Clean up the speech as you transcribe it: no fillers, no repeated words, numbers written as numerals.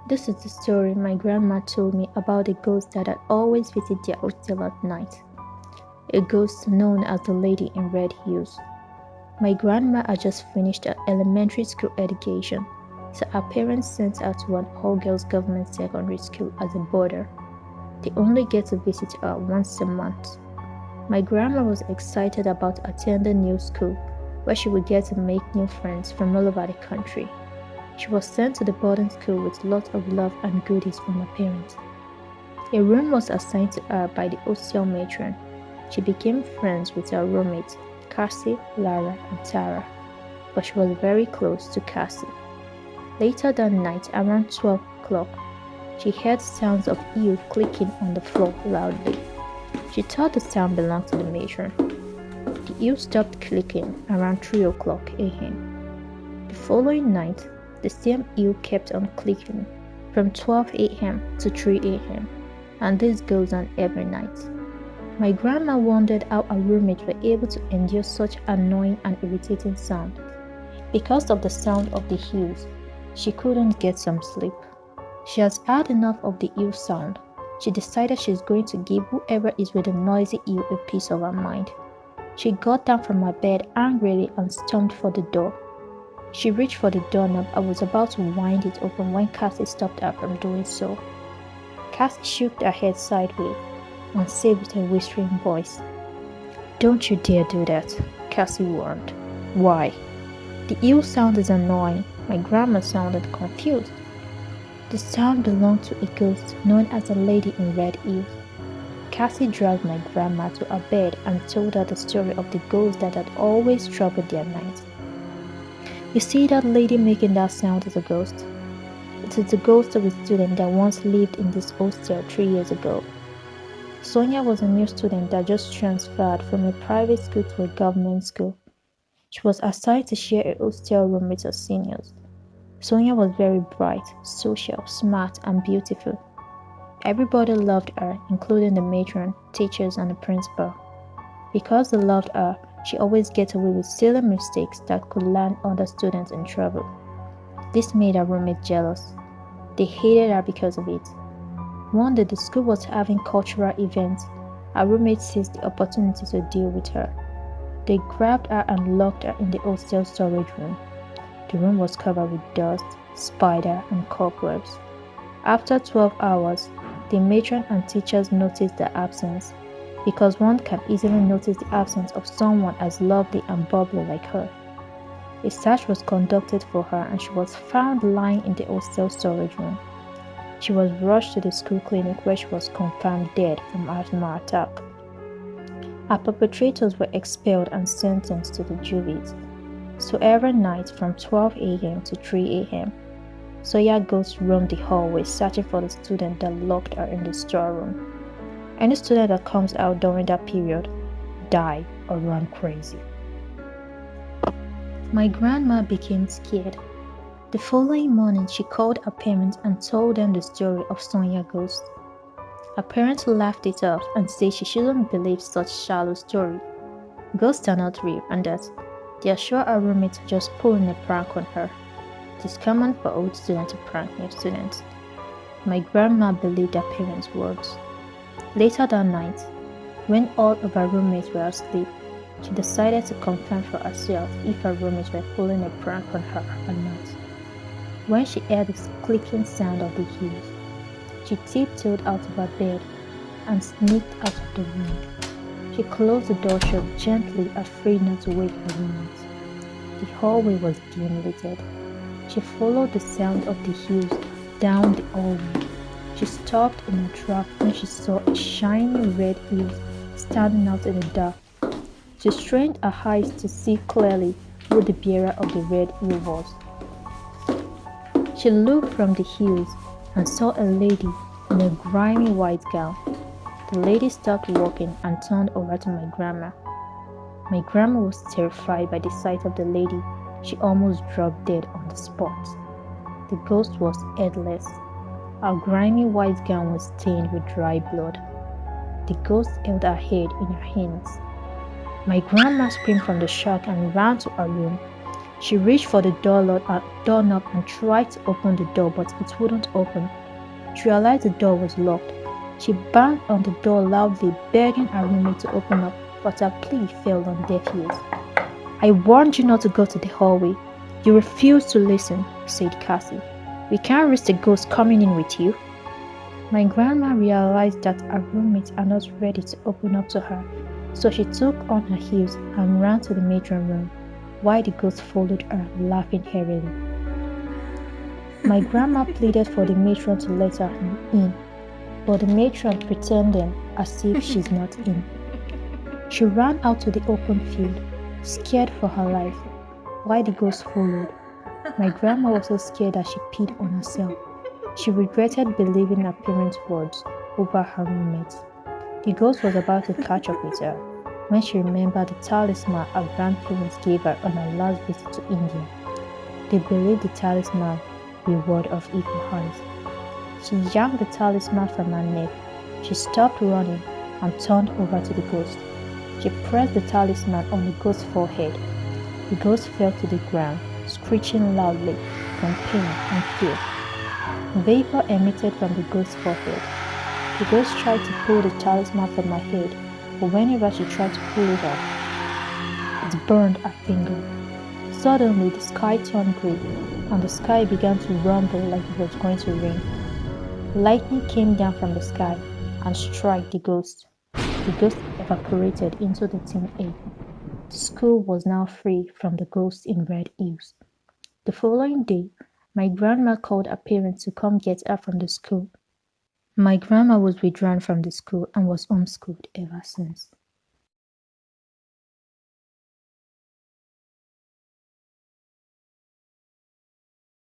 This is the story my grandma told me about a ghost that had always visited their hostel at night. A ghost known as the Lady in Red Heels. My grandma had just finished her elementary school education, so her parents sent her to an all-girls government secondary school as a boarder. They only get to visit her once a month. My grandma was excited about attending new school, where she would get to make new friends from all over the country. She was sent to the boarding school with lots of love and goodies from her parents. A room was assigned to her by the hostel matron. She became friends with her roommates, Cassie, Lara, and Tara, but she was very close to Cassie. Later that night, around 12 o'clock, she heard sounds of heel clicking on the floor loudly. She thought the sound belonged to the matron. The heel stopped clicking around 3 o'clock a.m. The following night, the same heel kept on clicking from 12 a.m. to 3 a.m., and this goes on every night. My grandma wondered how her roommates were able to endure such annoying and irritating sound. Because of the sound of the heels, she couldn't get some sleep. She has had enough of the heel sound. She decided she's going to give whoever is with the noisy heel a piece of her mind. She got down from her bed angrily and stormed for the door. She reached for the doorknob and was about to wind it open when Cassie stopped her from doing so. Cassie shook her head sideways and said with a whispering voice, "Don't you dare do that," Cassie warned. "Why?" "The heel sound is annoying." My grandma sounded confused. The sound belonged to a ghost known as the Lady in Red Heels. Cassie dragged my grandma to her bed and told her the story of the ghost that had always troubled their nights. "You see that lady making that sound is a ghost? It is the ghost of a student that once lived in this hostel 3 years ago. Sonia was a new student that just transferred from a private school to a government school. She was assigned to share a hostel room with her seniors. Sonia was very bright, social, smart, and beautiful. Everybody loved her, including the matron, teachers, and the principal. Because they loved her, she always gets away with silly mistakes that could land other students in trouble. This made her roommates jealous. They hated her because of it. One day the school was having cultural events. Her roommates seized the opportunity to deal with her. They grabbed her and locked her in the hostel storage room. The room was covered with dust, spider, and cobwebs. After 12 hours, the matron and teachers noticed their absence, because one can easily notice the absence of someone as lovely and bubbly like her. A search was conducted for her and she was found lying in the hostel storage room. She was rushed to the school clinic where she was confirmed dead from asthma attack. Her perpetrators were expelled and sentenced to the juvies. So every night from 12 a.m. to 3 a.m., Soya ghosts roamed the hallway searching for the student that locked her in the storeroom. Any student that comes out during that period die or run crazy. My grandma became scared. The following morning, she called her parents and told them the story of Sonia ghost. Her parents laughed it off and said she shouldn't believe such shallow story. Ghosts are not real and that they are sure her roommates are just pulling a prank on her. It is common for old students to prank new students. My grandma believed her parents' words. Later that night, when all of her roommates were asleep, she decided to confirm for herself if her roommates were pulling a prank on her or not. When she heard the clicking sound of the heels, she tiptoed out of her bed and sneaked out of the room. She closed the door shut gently, afraid not to wake her roommates. The hallway was dim lighted. She followed the sound of the heels down the hallway. She stopped in her tracks when she saw a shiny red heel standing out in the dark. She strained her eyes to see clearly who the bearer of the red heel was. She looked from the heels and saw a lady in a grimy white gown. The lady stopped walking and turned over to my grandma. My grandma was terrified by the sight of the lady. She almost dropped dead on the spot. The ghost was headless. Her grimy white gown was stained with dry blood. The ghost held her head in her hands. My grandma screamed from the shock and ran to her room. She reached for the doorknob and tried to open the door, but it wouldn't open. She realized the door was locked. She banged on the door loudly, begging her roommate to open up, but her plea fell on deaf ears. I warned you not to go to the hallway. You refused to listen, said Cassie. We can't risk the ghost coming in with you. My grandma realized that her roommates are not ready to open up to her, so she took on her heels and ran to the matron room, while the ghost followed her, laughing heavily. My grandma pleaded for the matron to let her in, but the matron pretended as if she's not in. She ran out to the open field, scared for her life, while the ghost followed. My grandma was so scared that she peed on herself. She regretted believing her parents' words over her roommates. The ghost was about to catch up with her when she remembered the talisman her grandparents gave her on her last visit to India. They believed the talisman a ward of evil eyes. She yanked the talisman from her neck. She stopped running and turned over to the ghost. She pressed the talisman on the ghost's forehead. The ghost fell to the ground, screeching loudly from pain and fear. Vapor emitted from the ghost's forehead. The ghost tried to pull the talisman from her head, but whenever she tried to pull it off, it burned her finger. Suddenly, the sky turned grey, and the sky began to rumble like it was going to rain. Lightning came down from the sky and struck the ghost. The ghost evaporated into the thin air. The school was now free from the ghost in red heels. The following day, my grandma called her parents to come get her from the school. My grandma was withdrawn from the school and was homeschooled ever since.